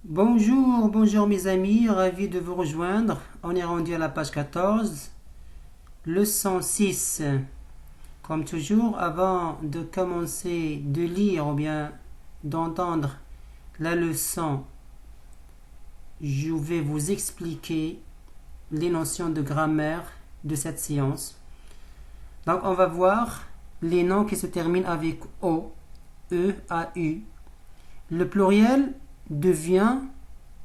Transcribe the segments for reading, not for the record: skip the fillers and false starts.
Bonjour, bonjour mes amis, ravi de vous rejoindre. On est rendu à la page 14, leçon 6. Comme toujours, avant de commencer de lire ou bien d'entendre la leçon, je vais vous expliquer les notions de grammaire de cette séance. Donc on va voir les noms qui se terminent avec O, E, A, U. Le pluriel devient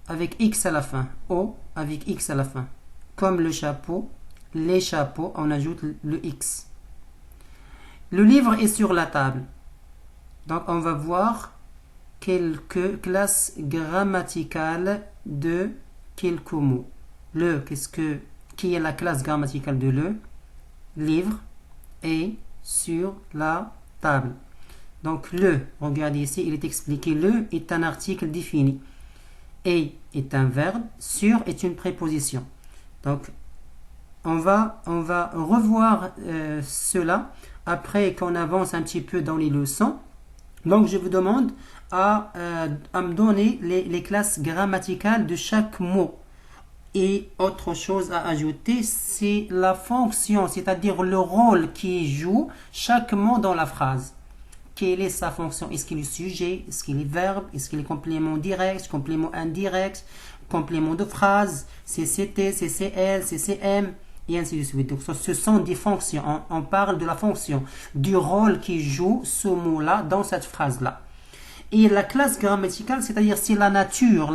avec X à la fin. O avec X à la fin. Comme le chapeau, les chapeaux, on ajoute le X. Le livre est sur la table. Donc on va voir quelques classes grammaticales de quelques mots. Qui est la classe grammaticale de le livre est sur la table. Donc le, regardez ici, il est expliqué, le est un article défini. Et est un verbe, sur est une préposition. Donc on va revoir cela après qu'on avance un petit peu dans les leçons. Donc je vous demande à me donner les classes grammaticales de chaque mot. Et autre chose à ajouter, c'est la fonction, c'est-à-dire le rôle qui joue chaque mot dans la phrase. Quelle est sa fonction? Est-ce qu'il est sujet? Est-ce qu'il est verbe? Est-ce qu'il est complément direct? Complément indirect? Complément de phrase? CCT, CCL, CCM? Et ainsi de suite. Donc ce sont des fonctions. On parle de la fonction, du rôle qui joue ce mot-là dans cette phrase-là. Et la classe grammaticale, c'est-à-dire c'est la nature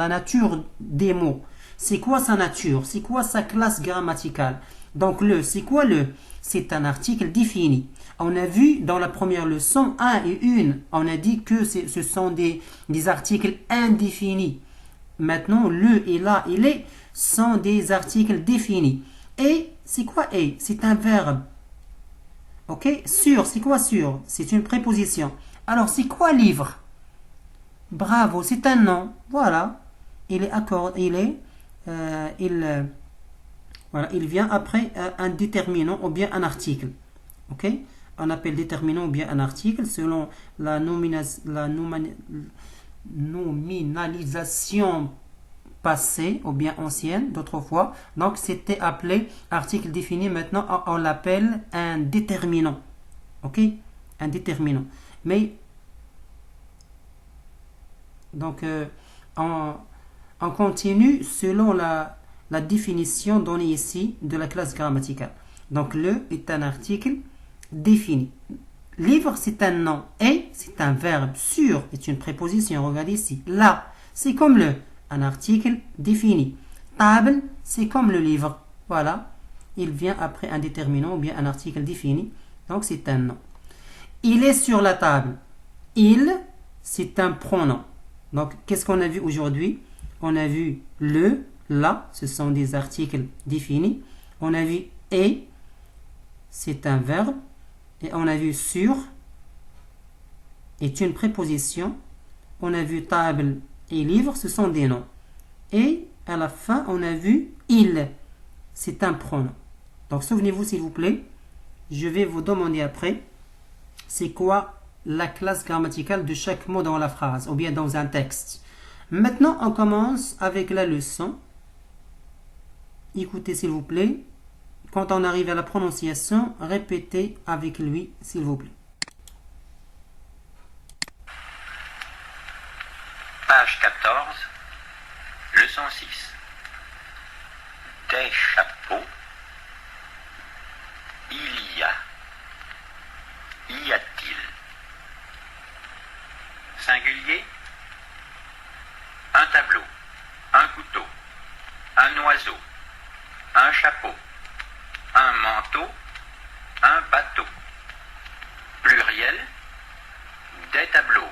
des mots. C'est quoi sa nature? C'est quoi sa classe grammaticale? Donc c'est quoi le? C'est un article défini. On a vu dans la première leçon, un et une, on a dit que ce sont des articles indéfinis. Maintenant, le et la et les sont des articles définis. Et, c'est quoi et? C'est un verbe. Ok? Sur, c'est quoi sur? C'est une préposition. Alors, c'est quoi livre? Bravo, c'est un nom. Voilà. Il est voilà, il vient après un déterminant ou bien un article. Ok? On appelle déterminant ou bien un article selon la nominalisation passée ou bien ancienne d'autrefois. Donc c'était appelé article défini. Maintenant on l'appelle un déterminant. Ok? Un déterminant. Mais donc on continue selon la définition donnée ici de la classe grammaticale. Donc le est un article défini. Livre, c'est un nom. Et, c'est un verbe. Sur est une préposition. Regardez ici. Là, c'est comme le. Un article défini. Table, c'est comme le livre. Voilà. Il vient après un déterminant ou bien un article défini. Donc, c'est un nom. Il est sur la table. Il, c'est un pronom. Donc, qu'est-ce qu'on a vu aujourd'hui? On a vu le, la, ce sont des articles définis. On a vu et, c'est un verbe. Et on a vu sur est une préposition. On a vu table et livre, ce sont des noms. Et à la fin, on a vu il. C'est un pronom. Donc souvenez-vous s'il vous plaît, je vais vous demander après, c'est quoi la classe grammaticale de chaque mot dans la phrase ou bien dans un texte. Maintenant, on commence avec la leçon. Écoutez s'il vous plaît. Quand on arrive à la prononciation, répétez avec lui, s'il vous plaît. Page 14, leçon 6. Des chapeaux. Il y a. Y a-t-il? Singulier. Un tableau. Un couteau. Un oiseau. Un chapeau. Un manteau, un bateau. Pluriel, des tableaux,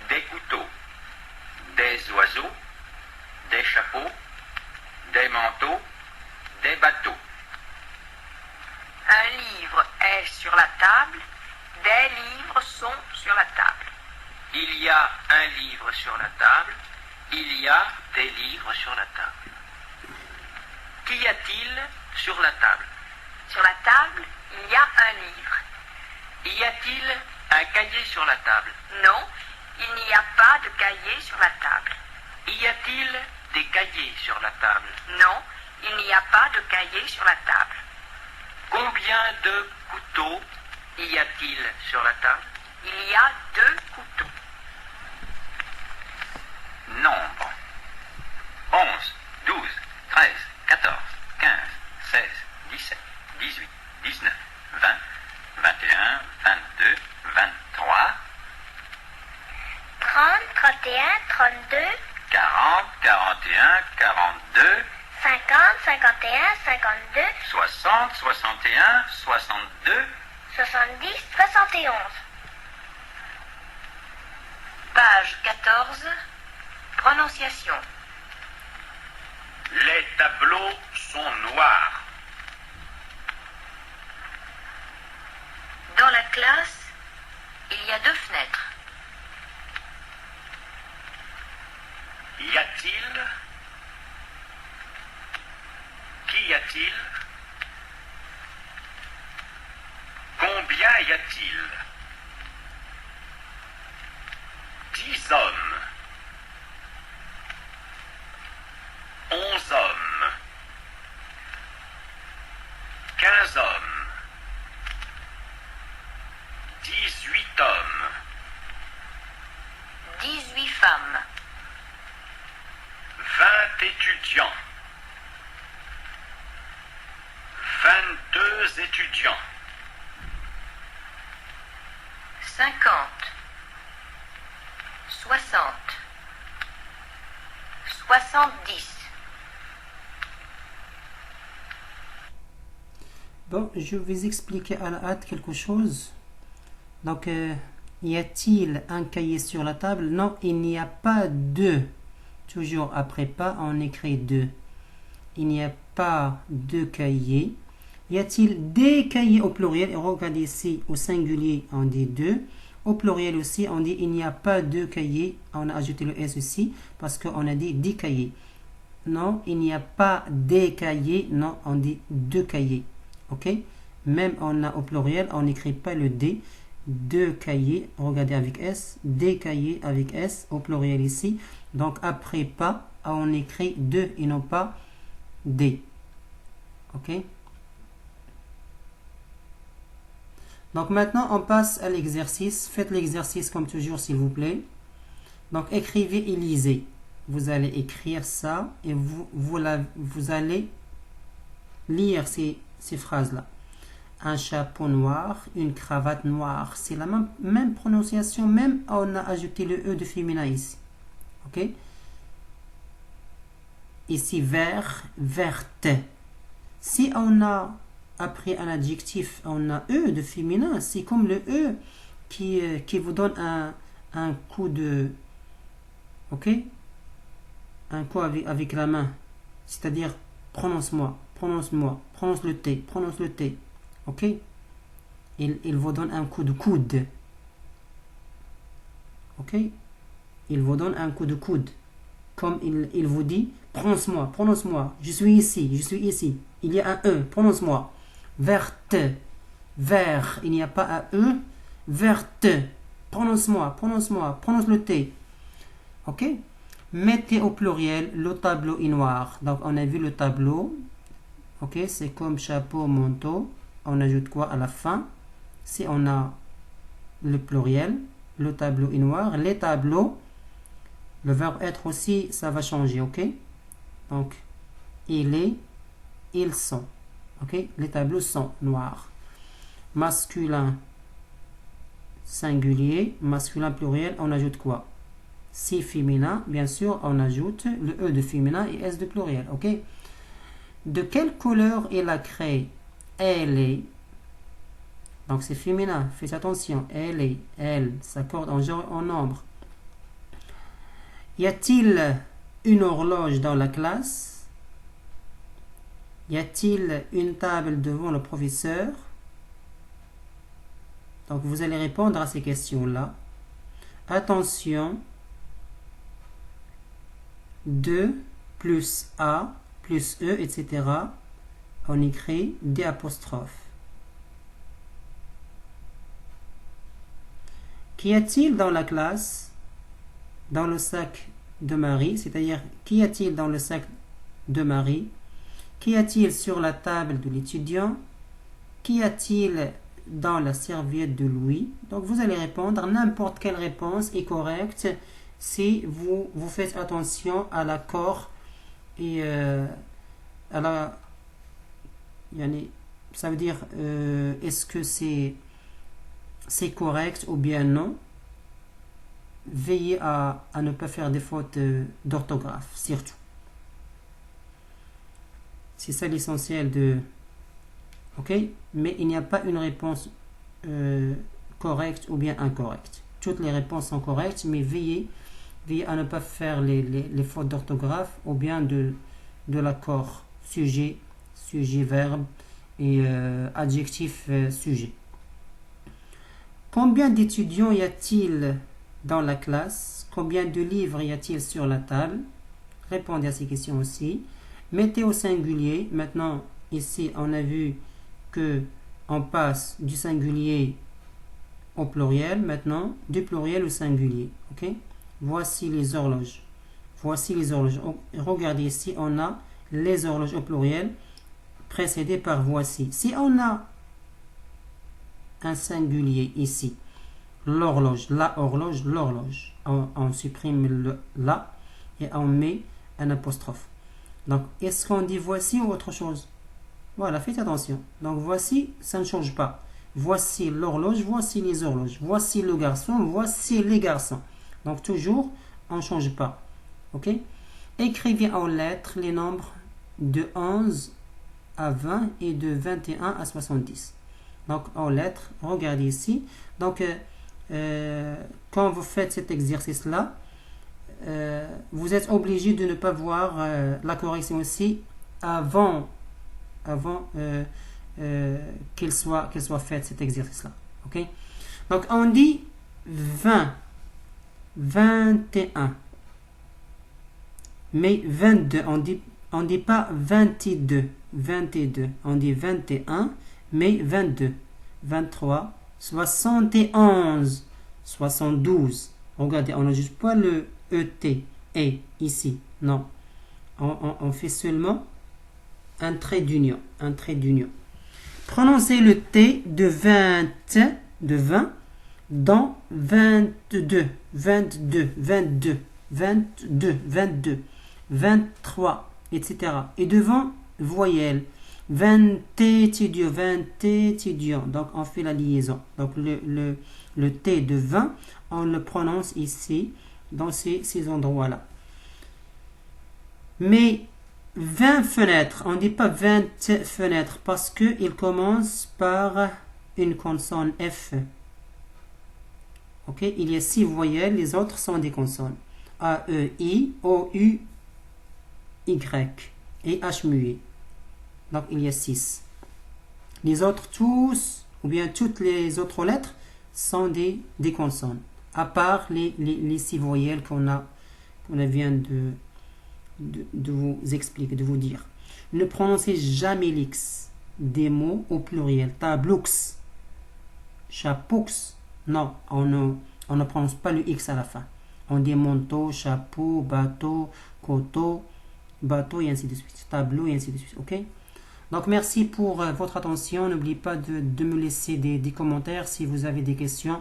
des couteaux, des oiseaux, des chapeaux, des manteaux, des bateaux. Un livre est sur la table, des livres sont sur la table. Il y a un livre sur la table, il y a des livres sur la table. Qu'y a-t-il sur la table? Sur la table, il y a un livre. Y a-t-il un cahier sur la table? Non, il n'y a pas de cahier sur la table. Y a-t-il des cahiers sur la table? Non, il n'y a pas de cahier sur la table. Combien de couteaux y a-t-il sur la table? Il y a 2 couteaux. Nombre. 11, 12, 13, 14, 15, 16, 17, 18, 19, 20, 21, 22, 23, 30, 31, 32, 40, 41, 42, 50, 51, 52, 60, 61, 62, 70, 71. Page 14. Prononciation. Les tableaux sont noirs. Dans la classe, il y a 2 fenêtres. Y a-t-il? Qu'y a-t-il? Combien y a-t-il? 10 hommes. 11 hommes. 15 hommes. 18 hommes. 18 femmes. 20 étudiants. 22 étudiants. 50. 60. 70. Bon, je vais vous expliquer à la hâte quelque chose. Donc, y a-t-il un cahier sur la table? Non, il n'y a pas de. Toujours après pas, on écrit 2. Il n'y a pas de cahier. Y a-t-il des cahiers au pluriel? Et regardez ici, au singulier, on dit 2. Au pluriel aussi, on dit il n'y a pas de cahiers. On a ajouté le S aussi parce qu'on a dit 10 cahiers. Non, il n'y a pas des cahiers. Non, on dit 2 cahiers. Ok? Même on a au pluriel, on n'écrit pas le D. 2 cahiers, regardez avec S. Des cahiers avec S au pluriel ici. Donc après pas, on écrit 2 et non pas des. Ok? Donc maintenant, on passe à l'exercice. Faites l'exercice comme toujours, s'il vous plaît. Donc écrivez et lisez. Vous allez écrire ça et vous allez lire ces phrases-là. Un chapeau noir, une cravate noire. C'est la même prononciation, même on a ajouté le E de féminin ici. Ok? Ici, vert, verte. Si on a après un adjectif, on a E de féminin, c'est comme le E qui vous donne un coup de... Ok? Un coup avec la main. C'est-à-dire, prononce-moi, prononce-moi, prononce le T, prononce le T. Ok? Il vous donne un coup de coude. Ok? Il vous donne un coup de coude. Comme il vous dit, prononce-moi, prononce-moi, je suis ici, je suis ici. Il y a un E, prononce-moi. Verte, vert, il n'y a pas un E. Verte, prononce-moi, prononce-moi, prononce le T. Ok? Mettez au pluriel, le tableau est noir. Donc on a vu le tableau. Ok? C'est comme chapeau, manteau. On ajoute quoi à la fin? Si on a le pluriel, le tableau est noir. Les tableaux, le verbe être aussi, ça va changer. Ok? Donc, il est, ils sont. Ok? Les tableaux sont noirs. Masculin singulier, masculin pluriel, on ajoute quoi? Si féminin, bien sûr, on ajoute le E de féminin et S de pluriel. Ok? De quelle couleur est la craie? Elle est. Donc c'est féminin, faites attention. Elle est, elle, s'accorde en genre, en nombre. Y a-t-il une horloge dans la classe? Y a-t-il une table devant le professeur? Donc vous allez répondre à ces questions-là. Attention, 2 plus A plus E, etc. On écrit des apostrophes. Qu'y a-t-il dans la classe? Dans le sac de Marie, c'est-à-dire qu'y a-t-il dans le sac de Marie, qu'y a-t-il sur la table de l'étudiant, qu'y a-t-il dans la serviette de Louis. Donc vous allez répondre, n'importe quelle réponse est correcte si vous faites attention à l'accord et à la... ça veut dire est-ce que c'est correct ou bien non. Veillez à ne pas faire des fautes d'orthographe, surtout. C'est ça l'essentiel de... Ok? Mais il n'y a pas une réponse correcte ou bien incorrecte. Toutes les réponses sont correctes, mais veillez à ne pas faire les fautes d'orthographe ou bien de l'accord sujet, verbe et adjectif, sujet. Combien d'étudiants y a-t-il dans la classe? Combien de livres y a-t-il sur la table? Répondez à ces questions aussi. Mettez au singulier. Maintenant, ici, on a vu que on passe du singulier au pluriel. Maintenant, du pluriel au singulier. Ok? Voici les horloges. Voici les horloges. Regardez ici, on a les horloges au pluriel précédées par voici. Si on a un singulier ici, l'horloge, la horloge, l'horloge, on supprime le la et on met un apostrophe. Donc, est-ce qu'on dit voici ou autre chose? Voilà, faites attention. Donc, voici, ça ne change pas. Voici l'horloge, voici les horloges. Voici le garçon, voici les garçons. Donc, toujours, on ne change pas. Ok? Écrivez en lettres les nombres de 11 à 20 et de 21 à 70. Donc, en lettres, regardez ici. Donc, quand vous faites cet exercice-là, vous êtes obligé de ne pas voir la correction aussi avant qu'il soit fait cet exercice-là. Ok? Donc, on dit 20, 21, mais 22, on dit pas 22, on dit 21, mais 22, 23, 71, 72. Regardez, on n'ajoute pas le ET, et ici, non. On fait seulement un trait d'union, Prononcez le T de 20, dans 22, 23, etc. Et devant voyelle, 20 étudiants, donc on fait la liaison. Donc le T de 20, on le prononce ici, dans ces endroits-là. Mais 20 fenêtres, on ne dit pas 20 fenêtres parce qu'il commence par une consonne F. Ok, il y a 6 voyelles, les autres sont des consonnes. A, E, I, O, U, Y et H muet. Donc il y a 6. Les autres tous, ou bien toutes les autres lettres, sont des consonnes. À part les 6 voyelles qu'on vient de vous expliquer, de vous dire. Ne prononcez jamais l'X des mots au pluriel. Tabloux, chapeaux. Non, on ne prononce pas le X à la fin. On dit manteau, chapeau, bateau, coteau, bateau et ainsi de suite. Tableau et ainsi de suite. Ok? Donc merci pour votre attention. N'oubliez pas de me laisser des commentaires si vous avez des questions.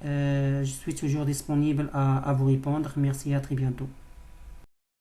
Je suis toujours disponible à vous répondre. Merci et à très bientôt.